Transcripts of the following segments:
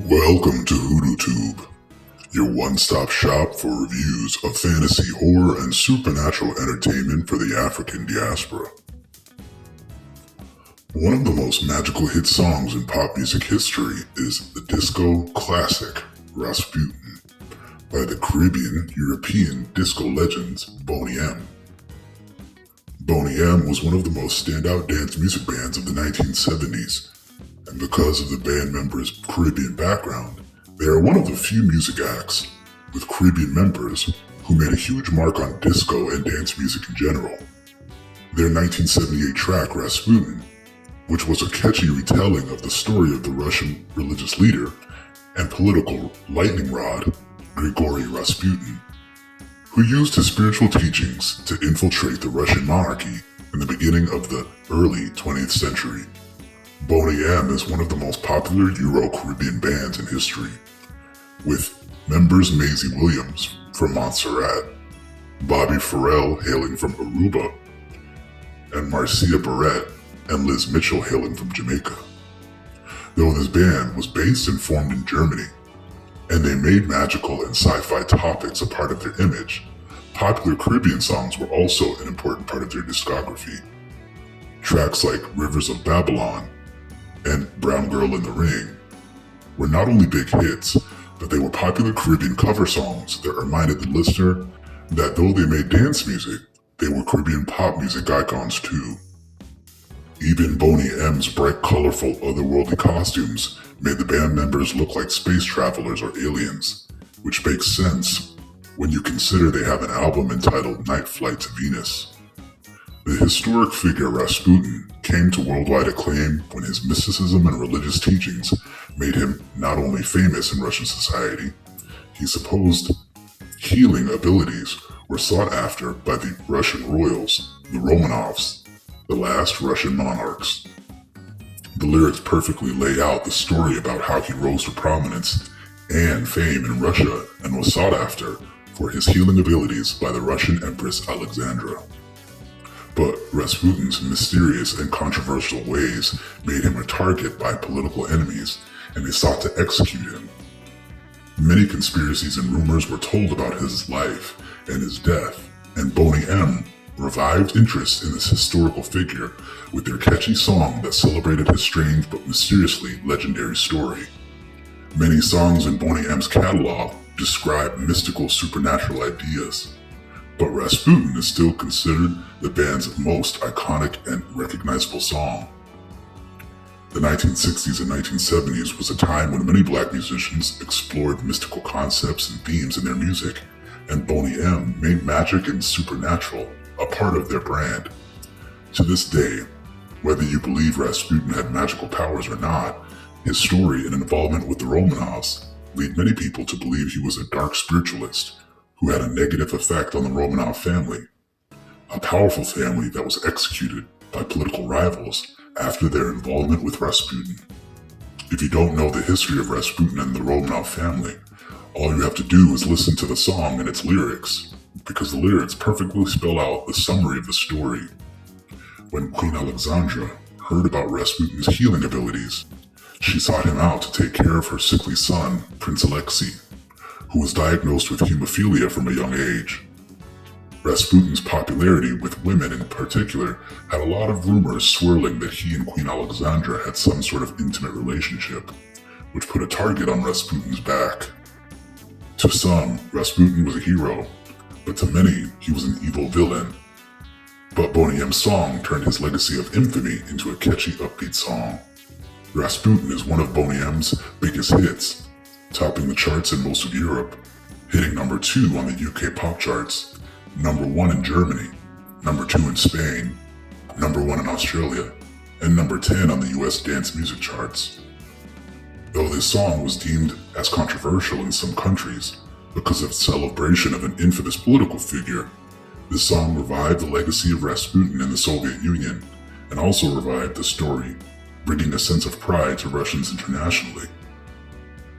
Welcome to HoodooTube, your one-stop shop for reviews of fantasy, horror, and supernatural entertainment for the African diaspora. One of the most magical hit songs in pop music history is the disco classic Rasputin by the Caribbean-European disco legends Boney M. Boney M was one of the most standout dance music bands of the 1970s, and because of the band members' Caribbean background, they are one of the few music acts with Caribbean members who made a huge mark on disco and dance music in general. Their 1978 track Rasputin, which was a catchy retelling of the story of the Russian religious leader and political lightning rod Grigory Rasputin, who used his spiritual teachings to infiltrate the Russian monarchy in the beginning of the early 20th century. Boney M is one of the most popular Euro-Caribbean bands in history, with members Maisie Williams from Montserrat, Bobby Farrell hailing from Aruba, and Marcia Barrett and Liz Mitchell hailing from Jamaica. Though this band was based and formed in Germany, and they made magical and sci-fi topics a part of their image, popular Caribbean songs were also an important part of their discography. Tracks like Rivers of Babylon and Brown Girl in the Ring were not only big hits, but they were popular Caribbean cover songs that reminded the listener that though they made dance music, they were Caribbean pop music icons too. Even Boney M's bright, colorful, otherworldly costumes made the band members look like space travelers or aliens, which makes sense when you consider they have an album entitled Night Flight to Venus. The historic figure Rasputin came to worldwide acclaim when his mysticism and religious teachings made him not only famous in Russian society, his supposed healing abilities were sought after by the Russian royals, the Romanovs, the last Russian monarchs. The lyrics perfectly lay out the story about how he rose to prominence and fame in Russia and was sought after for his healing abilities by the Russian Empress Alexandra. But Rasputin's mysterious and controversial ways made him a target by political enemies, and they sought to execute him. Many conspiracies and rumors were told about his life and his death, and Boney M revived interest in this historical figure with their catchy song that celebrated his strange but mysteriously legendary story. Many songs in Boney M's catalog describe mystical supernatural ideas, but Rasputin is still considered the band's most iconic and recognizable song. The 1960s and 1970s was a time when many black musicians explored mystical concepts and themes in their music, and Boney M made magic and supernatural a part of their brand. To this day, whether you believe Rasputin had magical powers or not, his story and involvement with the Romanovs lead many people to believe he was a dark spiritualist who had a negative effect on the Romanov family, a powerful family that was executed by political rivals after their involvement with Rasputin. If you don't know the history of Rasputin and the Romanov family, all you have to do is listen to the song and its lyrics, because the lyrics perfectly spell out the summary of the story. When Queen Alexandra heard about Rasputin's healing abilities, she sought him out to take care of her sickly son, Prince Alexei, who was diagnosed with hemophilia from a young age. Rasputin's popularity with women in particular had a lot of rumors swirling that he and Queen Alexandra had some sort of intimate relationship, which put a target on Rasputin's back. To some, Rasputin was a hero, but to many, he was an evil villain. But Boney M's song turned his legacy of infamy into a catchy, upbeat song. Rasputin is one of Boney M's biggest hits, topping the charts in most of Europe, hitting number 2 on the UK pop charts, number 1 in Germany, number 2 in Spain, number 1 in Australia, and number 10 on the US dance music charts. Though this song was deemed as controversial in some countries because of its celebration of an infamous political figure, this song revived the legacy of Rasputin in the Soviet Union and also revived the story, bringing a sense of pride to Russians internationally.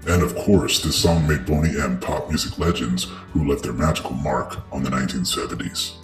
And of course, this song made Boney M pop music legends who left their magical mark on the 1970s.